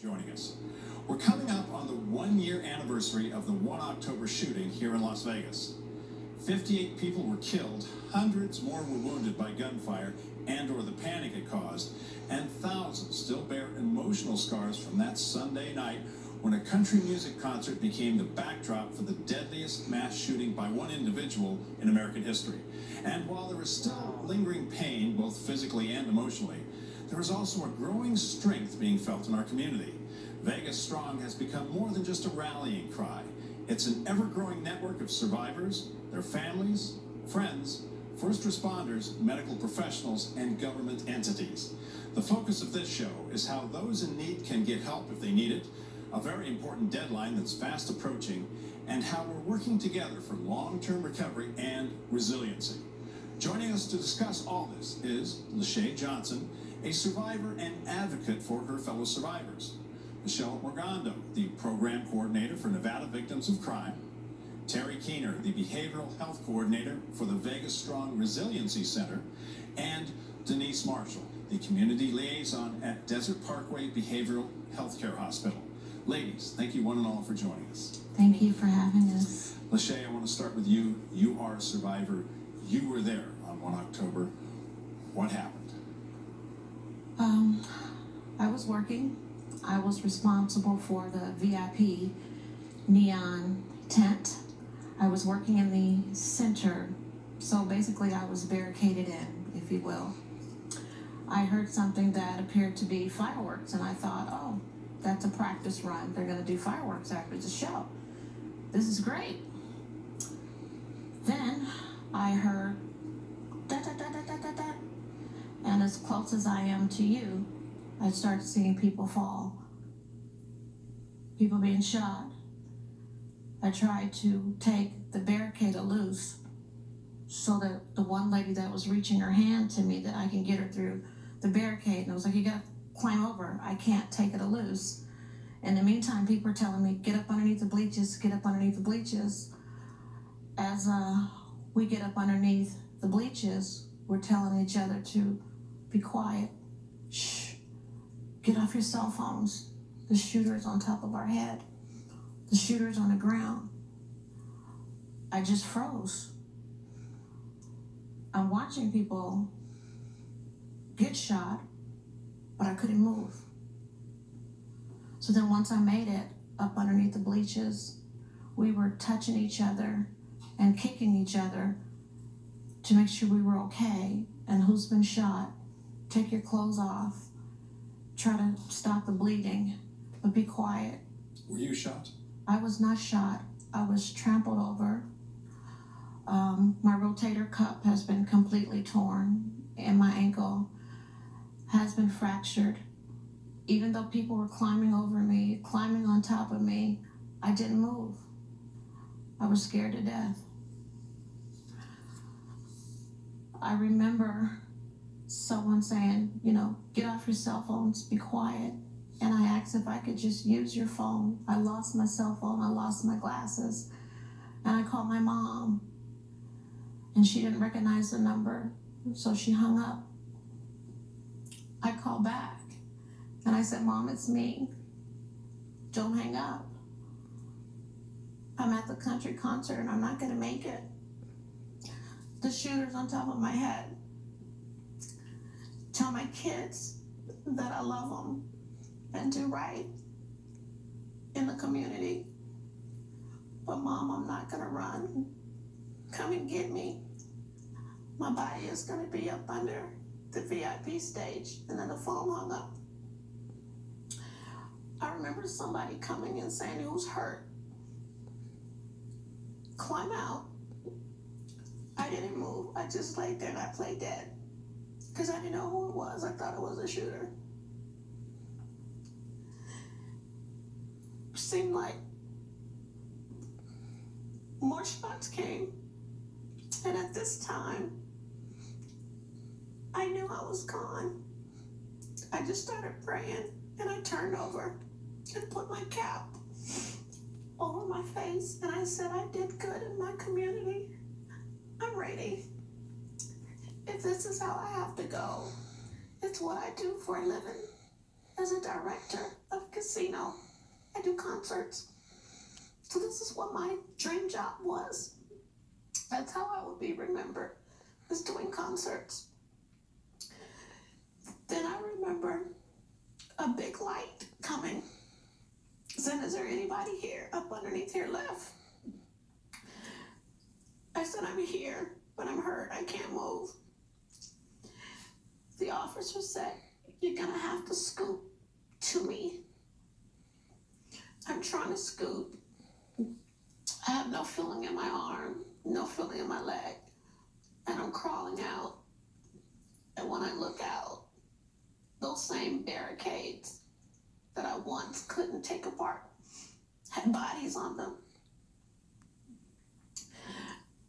Joining us. We're coming up on the 1-year anniversary of the 1 October shooting here in Las Vegas. 58 people were killed, hundreds more were wounded by gunfire and or the panic it caused, and thousands still bear emotional scars from that Sunday night when a country music concert became the backdrop for the deadliest mass shooting by one individual in American history. And while there is still lingering pain, both physically and emotionally, there is also a growing strength being felt in our community. Vegas Strong has become more than just a rallying cry. It's an ever-growing network of survivors, their families, friends, first responders, medical professionals, and government entities. The focus of this show is how those in need can get help if they need it, a very important deadline that's fast approaching, and how we're working together for long-term recovery and resiliency. Joining us to discuss all this is Shey Johnson, a survivor and advocate for her fellow survivors. Michelle Morgando, the program coordinator for Nevada Victims of Crime. Terry Keener, the behavioral health coordinator for the Vegas Strong Resiliency Center. And Denise Marshall, the community liaison at Desert Parkway Behavioral Healthcare Hospital. Ladies, thank you one and all for joining us. Thank you for having us. Shey, I want to start with you. You are a survivor. You were there on 1 October. What happened? I was working. I was responsible for the VIP neon tent. I was working in the center. So basically I was barricaded in, if you will. I heard something that appeared to be fireworks, and I thought, oh, that's a practice run. They're going to do fireworks after the show. This is great. Then I heard da da da da da da da. And as close as I am to you, I started seeing people fall. People being shot. I tried to take the barricade loose so that the one lady that was reaching her hand to me, that I can get her through the barricade. And I was like, you gotta climb over. I can't take it loose. In the meantime, people are telling me, get up underneath the bleachers, get up underneath the bleachers. As we get up underneath the bleachers, we're telling each other to be quiet. Shh. Get off your cell phones. The shooter's on top of our head. The shooter's on the ground. I just froze. I'm watching people get shot, but I couldn't move. So then once I made it up underneath the bleachers, we were touching each other and kicking each other to make sure we were okay. And who's been shot? Take your clothes off. Try to stop the bleeding, but be quiet. Were you shot? I was not shot. I was trampled over. My rotator cuff has been completely torn, and my ankle has been fractured. Even though people were climbing over me, climbing on top of me, I didn't move. I was scared to death. I remember someone saying, get off your cell phones, be quiet. And I asked if I could just use your phone. I lost my cell phone, I lost my glasses. And I called my mom. And she didn't recognize the number, so she hung up. I called back. And I said, Mom, it's me. Don't hang up. I'm at the country concert and I'm not gonna make it. The shooter's on top of my head. Tell my kids that I love them and do right in the community. But Mom, I'm not gonna run. Come and get me. My body is gonna be up under the VIP stage. And then the phone hung up. I remember somebody coming and saying, who's hurt? Climb out. I didn't move. I just laid there and I played dead. Because I didn't know who it was. I thought it was a shooter. Seemed like more shots came. And at this time, I knew I was gone. I just started praying and I turned over and put my cap over my face. And I said, I did good in my community. I'm ready. If this is how I have to go, it's what I do for a living as a director of casino. casino. I do concerts. So this is what my dream job was. That's how I would be remembered, is doing concerts. Then I remember a big light coming. Said, is there anybody here up underneath here left? I said, I'm here, but I'm hurt. I can't move. The officer said, you're gonna have to scoot to me. I'm trying to scoot. I have no feeling in my arm, no feeling in my leg, and I'm crawling out. And when I look out, those same barricades that I once couldn't take apart had bodies on them.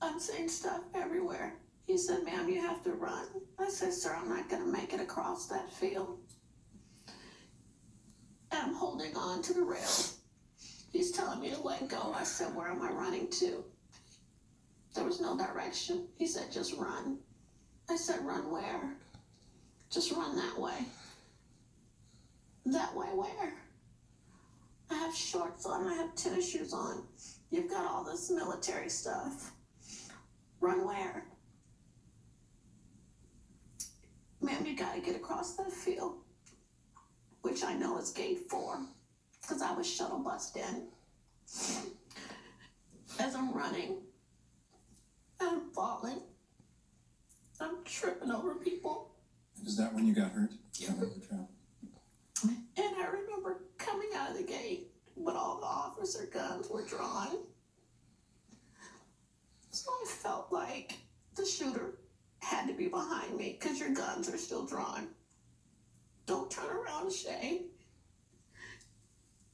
I'm seeing stuff everywhere. He said, ma'am, you have to run. I said, sir, I'm not gonna make it across that field. And I'm holding on to the rail. He's telling me to let go. I said, where am I running to? There was no direction. He said, just run. I said, run where? Just run that way. That way where? I have shorts on, I have tennis shoes on. You've got all this military stuff. Run where? Ma'am, you gotta get across that field, which I know is gate 4, because I was shuttle bused in. As I'm running, and I'm falling, I'm tripping over people. Is that when you got hurt? Yeah. And I remember coming out of the gate, but all the officer guns were drawn. So I felt like the shooter had to be behind me, because your guns are still drawn. Don't turn around, Shey.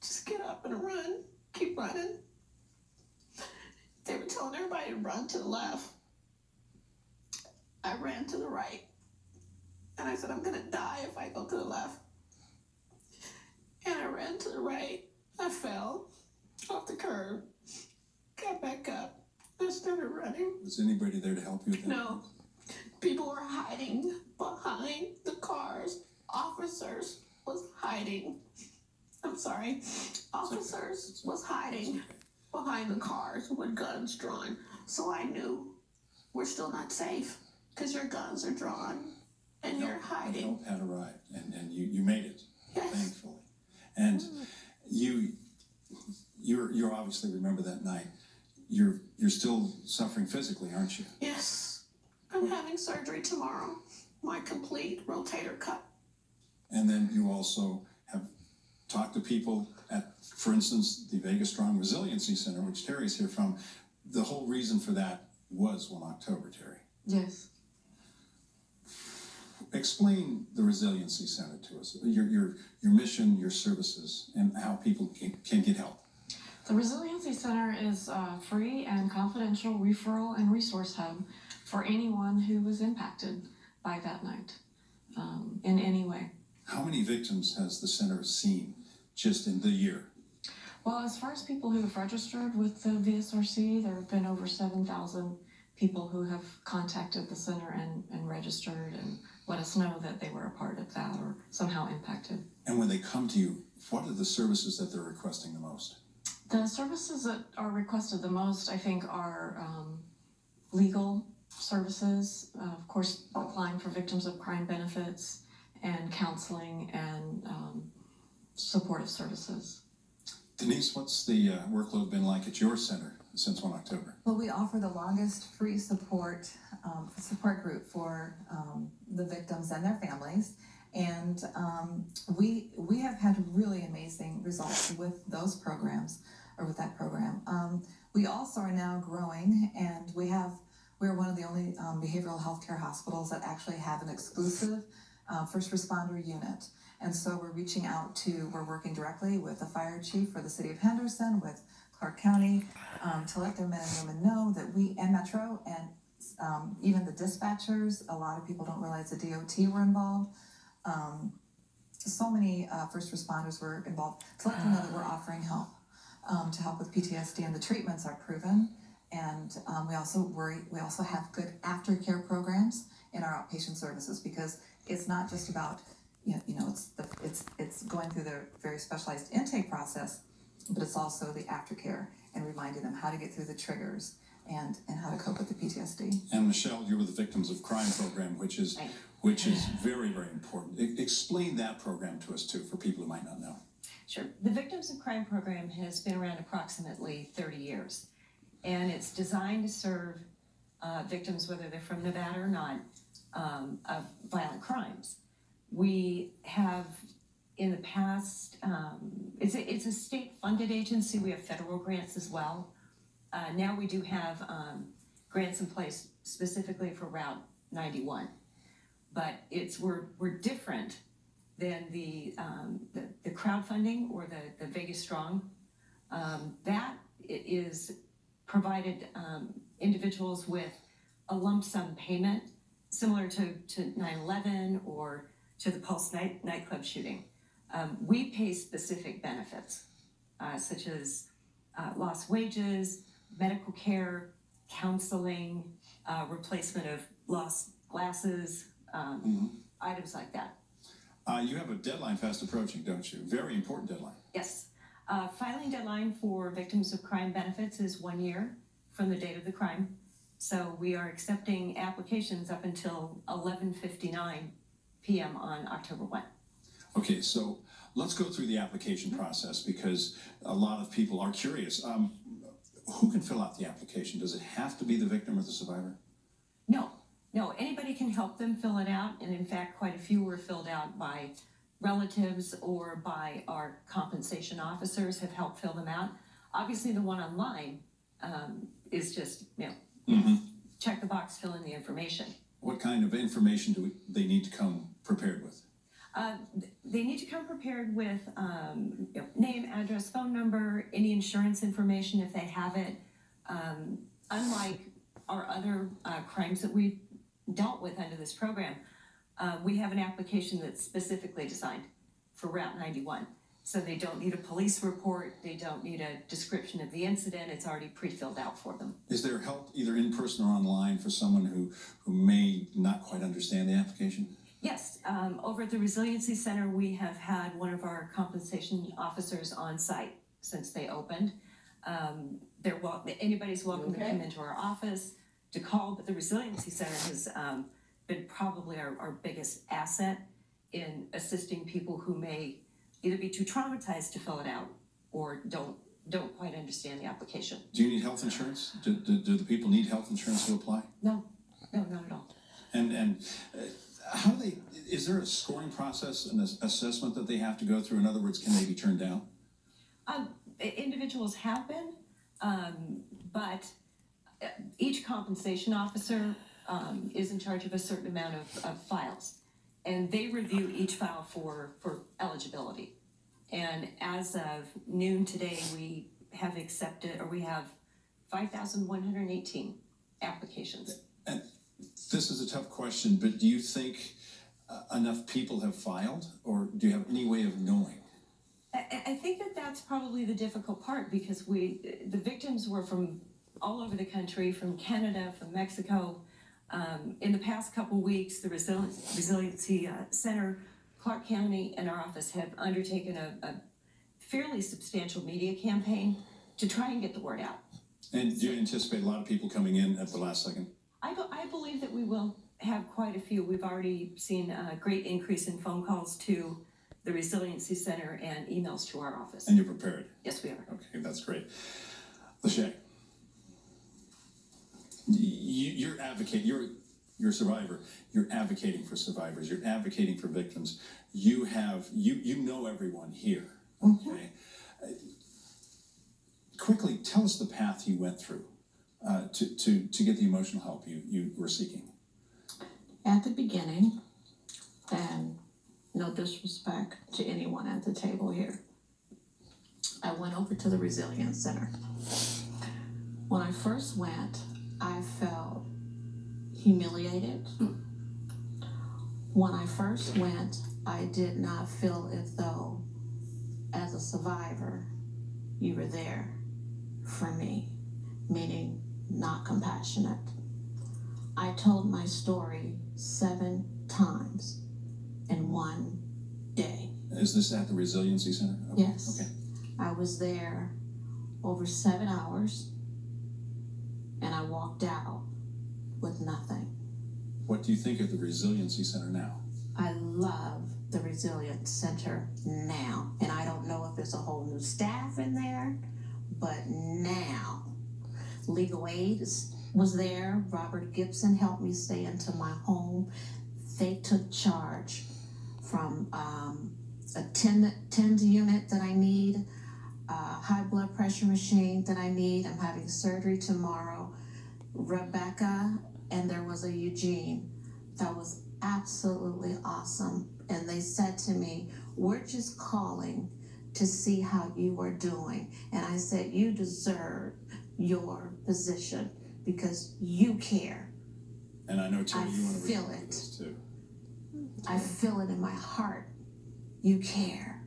Just get up and run. Keep running. They were telling everybody to run to the left. I ran to the right. And I said, I'm gonna die if I go to the left. And I ran to the right. I fell off the curb, got back up, and started running. Was anybody there to help you with that? No. People were hiding behind the cars. Officers was hiding. I'm sorry. Officers was hiding behind the cars with guns drawn. So I knew we're still not safe, because your guns are drawn and you're hiding. Help had arrived, and you made it, Yes. thankfully. And you're obviously remember that night. You're still suffering physically, aren't you? Yes. I'm having surgery tomorrow. My complete rotator cuff. And then you also have talked to people at, for instance, the Vegas Strong Resiliency Center, which Terry's here from. The whole reason for that was 1 October, Terry. Yes. Explain the Resiliency Center to us, your mission, your services, and how people can get help. The Resiliency Center is a free and confidential referral and resource hub for anyone who was impacted by that night in any way. How many victims has the center seen just in the year? Well, as far as people who have registered with the VSRC, there have been over 7,000 people who have contacted the center and registered and let us know that they were a part of that or somehow impacted. And when they come to you, what are the services that they're requesting the most? The services that are requested the most, I think, are legal services, of course, applying for victims of crime benefits and counseling and supportive services. Denise, what's the workload been like at your center since 1 October? Well, we offer the longest free support group for the victims and their families. And we have had really amazing results with those programs, or with that program. We also are now growing, and we're one of the only behavioral health care hospitals that actually have an exclusive first responder unit. And so we're working directly with the fire chief for the city of Henderson, with Clark County, to let their men and women know that and Metro, and even the dispatchers, a lot of people don't realize the DOT were involved. So many first responders were involved, to let them know that we're offering help, to help with PTSD, and the treatments are proven. And we also have good aftercare programs in our outpatient services, because it's not just about it's going through the very specialized intake process, but it's also the aftercare and reminding them how to get through the triggers and how to cope with the PTSD. And Michelle, you're with the Victims of Crime program, which is very, very important. Explain that program to us too, for people who might not know. Sure. The Victims of Crime program has been around approximately 30 years, and it's designed to serve victims, whether they're from Nevada or not, of violent crimes. We have, in the past, it's a state-funded agency. We have federal grants as well. Now we do have grants in place specifically for Route 91, but we're different than the crowdfunding or the Vegas Strong. That is provided individuals with a lump sum payment similar to 9/11 or to the Pulse nightclub shooting. We pay specific benefits such as lost wages, medical care, counseling, replacement of lost glasses, items like that. You have a deadline fast approaching, don't you? Very important deadline. Yes. Filing deadline for victims of crime benefits is 1 year from the date of the crime. So we are accepting applications up until 11:59 p.m. on October 1. Okay, so let's go through the application process because a lot of people are curious. Who can fill out the application? Does it have to be the victim or the survivor? No, anybody can help them fill it out. And in fact, quite a few were filled out by relatives or by our compensation officers have helped fill them out. Obviously, the one online is just, check the box, fill in the information. What kind of information do they need to come prepared with? They need to come prepared with name, address, phone number, any insurance information if they have it. Unlike our other crimes that we've dealt with under this program, we have an application that's specifically designed for Route 91. So they don't need a police report, they don't need a description of the incident, it's already pre-filled out for them. Is there help either in person or online for someone who may not quite understand the application? Yes, over at the Resiliency Center, we have had one of our compensation officers on site since they opened. Anybody's welcome to come into our office to call, but the Resiliency Center has been probably our biggest asset in assisting people who may either be too traumatized to fill it out or don't quite understand the application. Do you need health insurance? Do the people need health insurance to apply? No, not at all. And how do they, is there a scoring process, an assessment that they have to go through? In other words, can they be turned down? Individuals have been, but each compensation officer is in charge of a certain amount of files. And they review each file for eligibility. And as of noon today, we have 5,118 applications. And this is a tough question, but do you think enough people have filed, or do you have any way of knowing? I think that's probably the difficult part because the victims were from all over the country, from Canada, from Mexico. In the past couple weeks, the Resiliency Center, Clark County, and our office have undertaken a fairly substantial media campaign to try and get the word out. And do you anticipate a lot of people coming in at the last second? I believe that we will have quite a few. We've already seen a great increase in phone calls to the Resiliency Center and emails to our office. And you're prepared? Yes, we are. Okay, that's great. Shey, you're advocate. You're a survivor. You're advocating for survivors. You're advocating for victims. You know everyone here. Okay. Quickly, tell us the path you went through to get the emotional help you were seeking. At the beginning, and no disrespect to anyone at the table here, I went over to the Resilience Center. When I first went, I felt humiliated. When I first went, I did not feel as though, as a survivor, you were there for me, meaning not compassionate. I told my story 7 times, and one day. Is this at the Resiliency Center? Okay. Yes. Okay. I was there over 7 hours, and I walked out with nothing. What do you think of the Resiliency Center now? I love the Resilience Center now, and I don't know if there's a whole new staff in there, but now legal aid was there. Robert Gibson helped me stay into my home. They took charge from a TENS unit that I need, a high blood pressure machine that I need. I'm having surgery tomorrow. Rebecca, and there was a Eugene. That was absolutely awesome. And they said to me, we're just calling to see how you are doing. And I said, you deserve your position because you care. And I know, Terry, you want to feel respond to it. this too. I feel it in my heart. You care.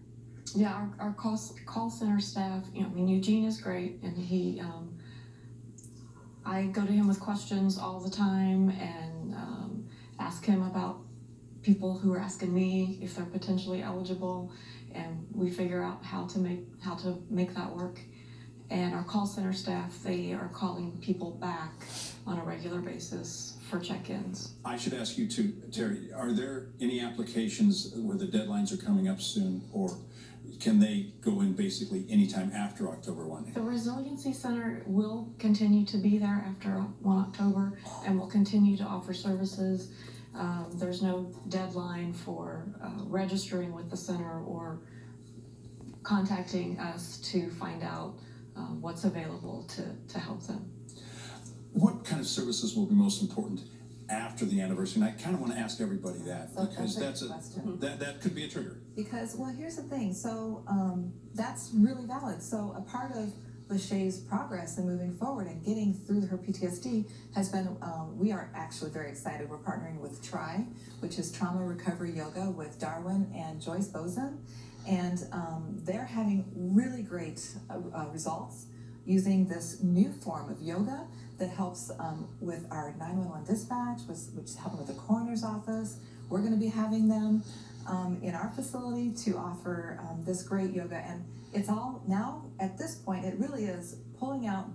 Yeah, our call center staff, I mean, Eugene is great, and he, I go to him with questions all the time and ask him about people who are asking me if they're potentially eligible, and we figure out how to make that work. And our call center staff, they are calling people back on a regular basis for check-ins. I should ask you too, Terry, are there any applications where the deadlines are coming up soon, or can they go in basically anytime after October 1? The Resiliency Center will continue to be there after 1 October and will continue to offer services. There's no deadline for registering with the center or contacting us to find out what's available to help them. What kind of services will be most important after the anniversary? And I kind of want to ask everybody that, So because that's a that's good question. that could be a trigger. Because, well, here's the thing, so that's really valid. So a part of Shey's progress and moving forward and getting through her PTSD has been, we are actually very excited. We're partnering with TRI, which is Trauma Recovery Yoga, with Darwin and Joyce Bozen. And they're having really great results using this new form of yoga that helps with our 911 dispatch, which is helping with the coroner's office. We're going to be having them in our facility to offer this great yoga. And it's all now, at this point, it really is pulling out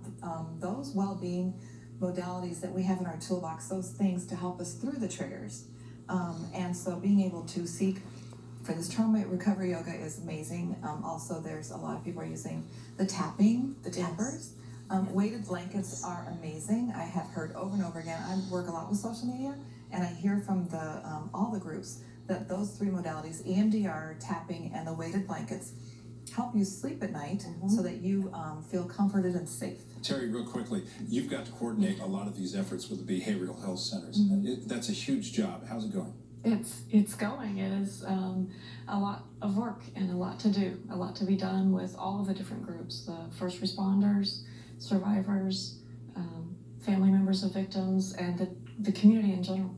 those well-being modalities that we have in our toolbox, those things to help us through the triggers. And so being able to seek for this trauma recovery yoga is amazing. Also, there's a lot of people are using the tappers. Weighted blankets are amazing. I have heard over and over again. I work a lot with social media, and I hear from the all the groups that those 3 modalities, EMDR, tapping, and the weighted blankets, help you sleep at night so that you feel comforted and safe. Terry, real quickly, you've got to coordinate a lot of these efforts with the behavioral health centers. That's a huge job. How's it going? It's going. It is a lot of work and a lot to do, a lot to be done with all of the different groups, the first responders, survivors, family members of victims, and the community in general.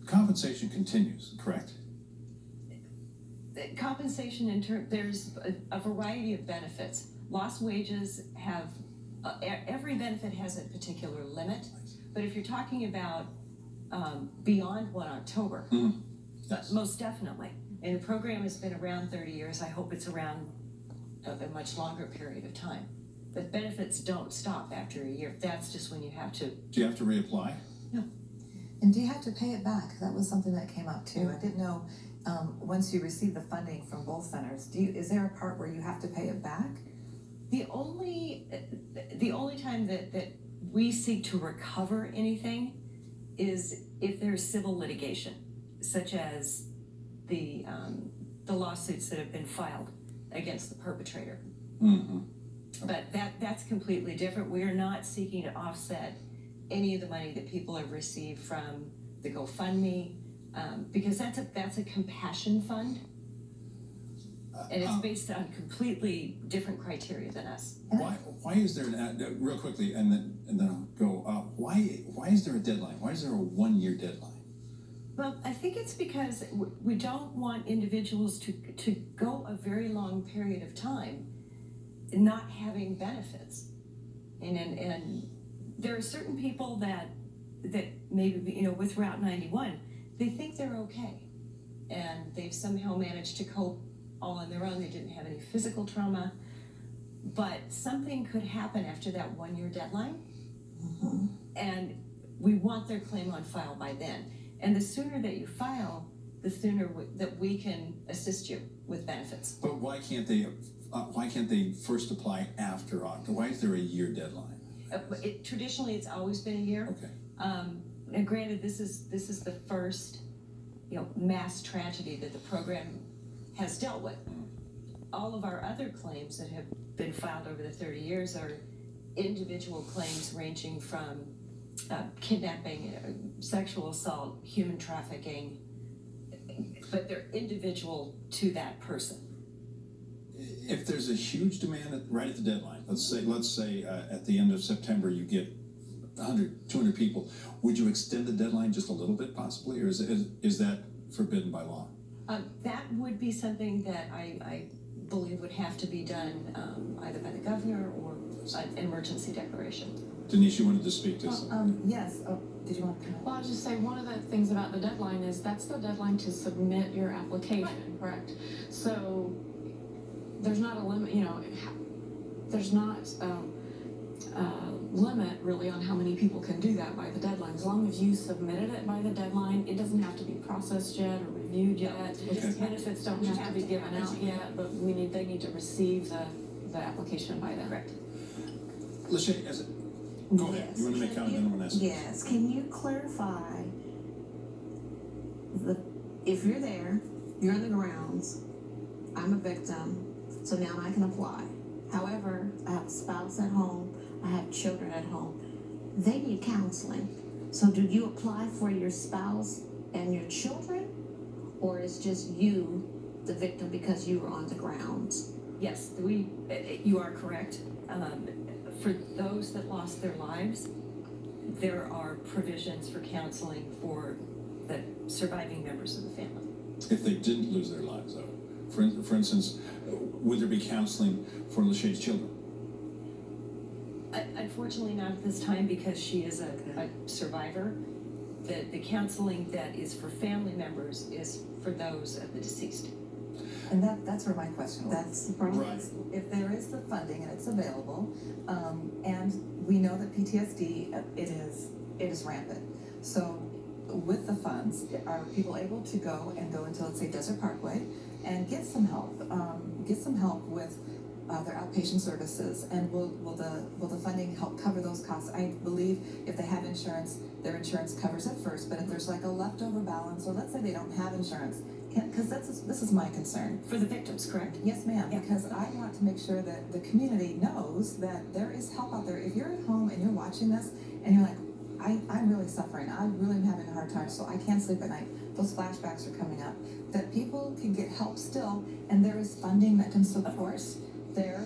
Compensation continues, correct? The compensation there's a variety of benefits. Lost wages have, every benefit has a particular limit, but if you're talking about beyond 1 October, Yes. most definitely. And the program has been around 30 years. I hope it's around a much longer period of time. But benefits don't stop after a year. That's just when you have to. Do you have to reapply? No. And do you have to pay it back? That was something that came up too. I didn't know, once you receive the funding from both centers, is there a part where you have to pay it back? The only time that we seek to recover anything is if there's civil litigation, such as the lawsuits that have been filed against the perpetrator. But that's completely different. We are not seeking to offset any of the money that people have received from the GoFundMe, because that's a compassion fund, and it's based on completely different criteria than us. Why is there real quickly, and then I'll go. Why is there a deadline? Why is there a 1-year deadline? Well, I think it's because we don't want individuals to go a very long period of time not having benefits, and there are certain people that maybe with Route 91, they think they're okay, and they've somehow managed to cope all on their own. They didn't have any physical trauma, but something could happen after that 1 year deadline, and we want their claim on file by then. And the sooner that you file, the sooner that we can assist you with benefits. But why can't they first apply after October? Why is there a year deadline? Traditionally, it's always been a year. Okay. And granted, this is the first, mass tragedy that the program has dealt with. All of our other claims that have been filed over the 30 years are individual claims ranging from kidnapping, sexual assault, human trafficking, but they're individual to that person. If there's a huge demand right at the deadline, let's say at the end of September you get 100, 200 people, would you extend the deadline just a little bit possibly, or is that forbidden by law? That would be something that I believe would have to be done either by the governor or an emergency declaration. Denise, you wanted to speak to something? Yes, did you want to comment? Well, I'll just say one of the things about the deadline is that's the deadline to submit your application, correct? So there's not a limit, there's not a limit really on how many people can do that by the deadline. As long as you submitted it by the deadline, it doesn't have to be processed yet or reviewed yet. Okay. Benefits don't have to be given out yet, but they need to receive the application by then. Correct. Shey, go ahead. You want to make a comment, then I'm going to ask. Yes, can you clarify if you're there, you're in the grounds, I'm a victim, so now I can apply. However, I have a spouse at home, I have children at home. They need counseling. So do you apply for your spouse and your children? Or is just you the victim because you were on the grounds? Yes, you are correct. For those that lost their lives, there are provisions for counseling for the surviving members of the family. If they didn't lose their lives, though, for instance, would there be counseling for Shey's children? Unfortunately, not at this time because she is a survivor. The counseling that is for family members is for those of the deceased. And that's where my question was. That's the problem. Right. If there is the funding and it's available, and we know that PTSD, it is rampant. So with the funds, are people able to go into, let's say, Desert Parkway and get some help with their outpatient services, and will the funding help cover those costs? I believe if they have insurance, their insurance covers it first, but if there's like a leftover balance, or let's say they don't have insurance, because this is my concern. For the victims, correct? Yes, ma'am, Yeah. because I want to make sure that the community knows that there is help out there. If you're at home and you're watching this and you're like, I'm really suffering, I really am having a hard time, so I can't sleep at night, those flashbacks are coming up, that people can get help still, and there is funding that can support their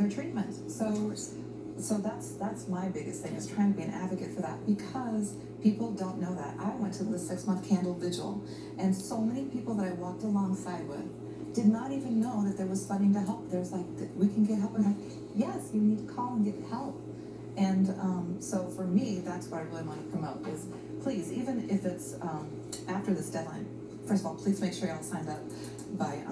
treatment. So that's my biggest thing, is trying to be an advocate for that, because people don't know that. I went to the 6-month candle vigil, and so many people that I walked alongside with did not even know that there was funding to help. There's like, we can get help, and I'm like, yes, you need to call and get help. And so for me, that's what I really want to promote, is please, even if it's after this deadline, first of all, please make sure you're all signed up by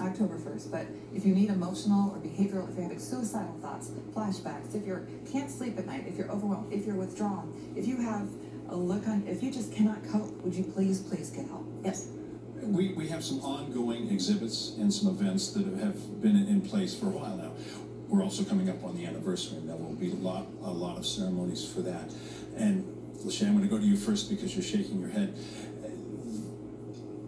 October 1st. But if you need emotional or behavioral, if you're having suicidal thoughts, flashbacks, if you can't sleep at night, if you're overwhelmed, if you're withdrawn, if you have a look on, if you just cannot cope, would you please get help? Yes. We have some ongoing exhibits and some events that have been in place for a while now. We're also coming up on the anniversary, and there will be a lot of ceremonies for that. And Shey, I'm going to go to you first because you're shaking your head.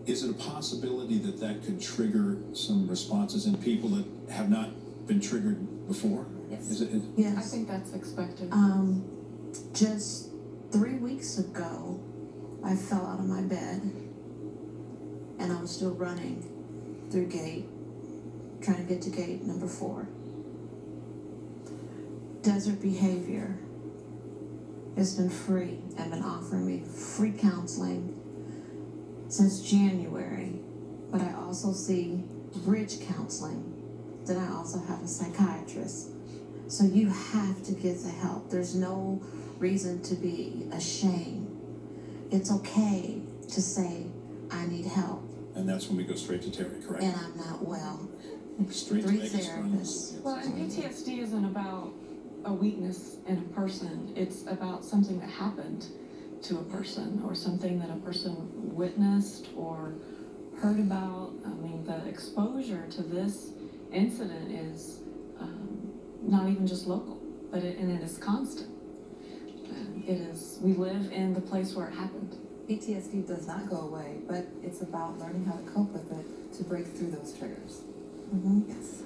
Is it a possibility that could trigger some responses in people that have not been triggered before? Yes. Yes. I think that's expected. Just 3 weeks ago, I fell out of my bed, and I was still running through gate, trying to get to gate number 4. Desert Behavior has been free and been offering me free counseling since January, but I also see bridge counseling. Then I also have a psychiatrist. So you have to get the help. There's no reason to be ashamed. It's okay to say, I need help. And that's when we go straight to Terry, correct? And I'm not well. Straight to 3 Vegas. therapists. Well, and PTSD isn't about a weakness in a person. It's about something that happened to a person or something that a person witnessed or heard about. I mean, the exposure to this incident is not even just local, but it is constant. It is, we live in the place where it happened. PTSD does not go away, but it's about learning how to cope with it to break through those triggers. Yes.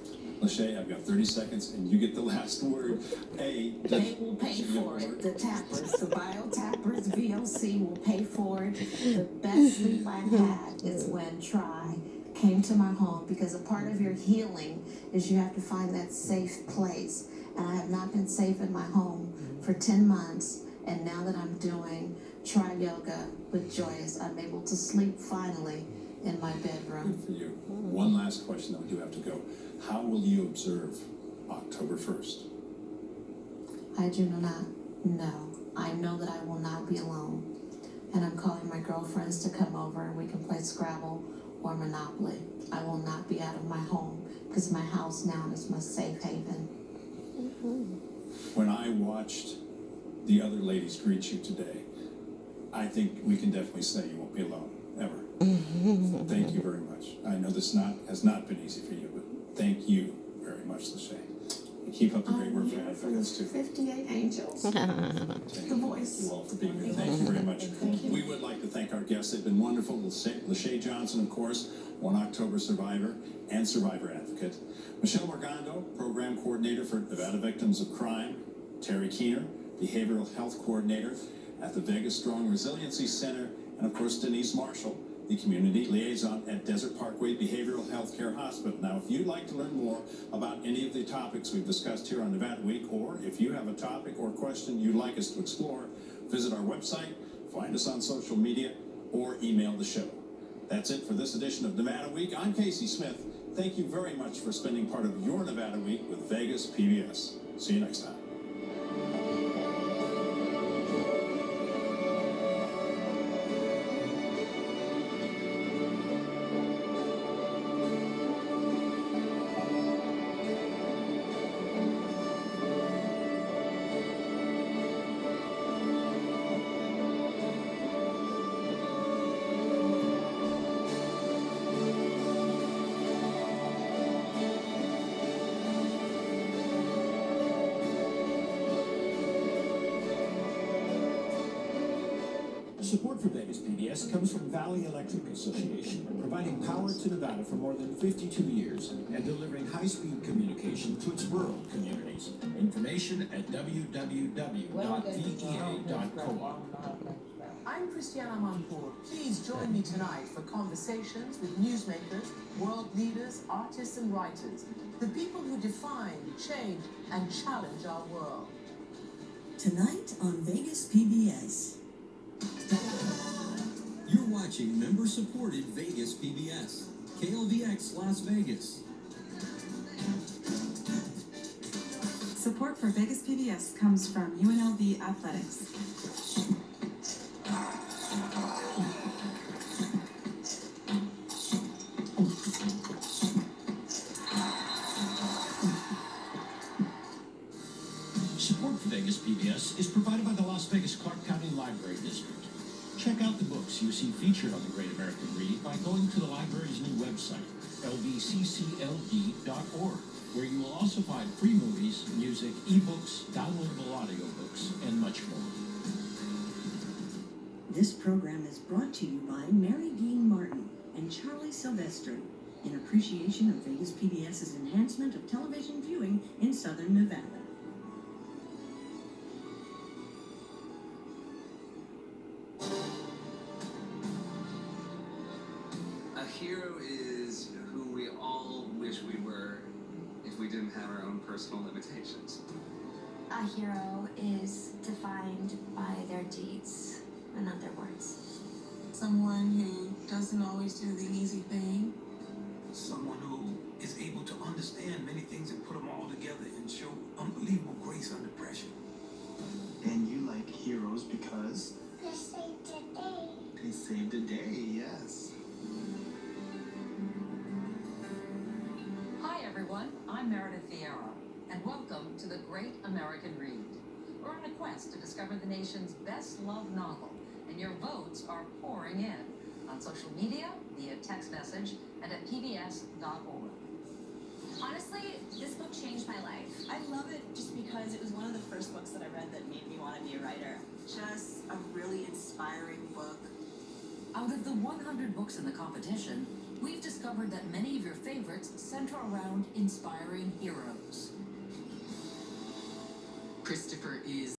Shey, I've got 30 seconds, and you get the last word. They will pay for it. The tappers, the bio tappers, VOC will pay for it. The best sleep I've had is when Try came to my home, because a part of your healing is you have to find that safe place. And I have not been safe in my home for 10 months. And now that I'm doing Try Yoga with Joyous, I'm able to sleep finally in my bedroom. Good for you. One last question, then we do have to go. How will you observe October 1st? I do not know. I know that I will not be alone. And I'm calling my girlfriends to come over and we can play Scrabble or Monopoly. I will not be out of my home because my house now is my safe haven. When I watched the other ladies greet you today, I think we can definitely say you won't be alone, ever. Thank you very much. I know this has not been easy for you, but thank you very much, Shey. Keep up the great work for advocates too. 58 angels. The voice. Thank you all for being here. Thank you very much. We would like to thank our guests. They've been wonderful. Shey Johnson, of course, 1 October survivor and survivor advocate. Michelle Morgando, program coordinator for Nevada Victims of Crime. Terry Keener, behavioral health coordinator at the Vegas Strong Resiliency Center. And of course, Denise Marshall, the community liaison at Desert Parkway Behavioral Health Care Hospital. Now, if you'd like to learn more about any of the topics we've discussed here on Nevada Week, or if you have a topic or question you'd like us to explore, visit our website, find us on social media, or email the show. That's it for this edition of Nevada Week. I'm Casey Smith. Thank you very much for spending part of your Nevada Week with Vegas PBS. See you next time. Support for Vegas PBS comes from Valley Electric Association, providing power to Nevada for more than 52 years and delivering high-speed communication to its rural communities. Information at www.vea.coop. I'm Christiana Manpour. Please join me tonight for conversations with newsmakers, world leaders, artists, and writers, the people who define, change, and challenge our world. Tonight on Vegas PBS. You're watching member-supported Vegas PBS, KLVX Las Vegas. Support for Vegas PBS comes from UNLV Athletics. Support for Vegas PBS is provided by the Las Vegas Clark County Library District. Check out the books you see featured on the Great American Read by going to the library's new website, lvccld.org, where you will also find free movies, music, ebooks, downloadable audiobooks, and much more. This program is brought to you by Mary Dean Martin and Charlie Sylvester in appreciation of Vegas PBS's enhancement of television viewing in Southern Nevada. A hero is who we all wish we were if we didn't have our own personal limitations. A hero is defined by their deeds and not their words. Someone who doesn't always do the easy thing. Someone who is able to understand many things and put them all together and show unbelievable grace under pressure. And you like heroes because? They saved the day. They saved the day, yes. and welcome to the Great American Read. We're on a quest to discover the nation's best-loved novel, and your votes are pouring in on social media, via text message, and at pbs.org. Honestly, this book changed my life. I love it just because it was one of the first books that I read that made me want to be a writer. Just a really inspiring book. Out of the 100 books in the competition, we've discovered that many of your favorites center around inspiring heroes. Christopher is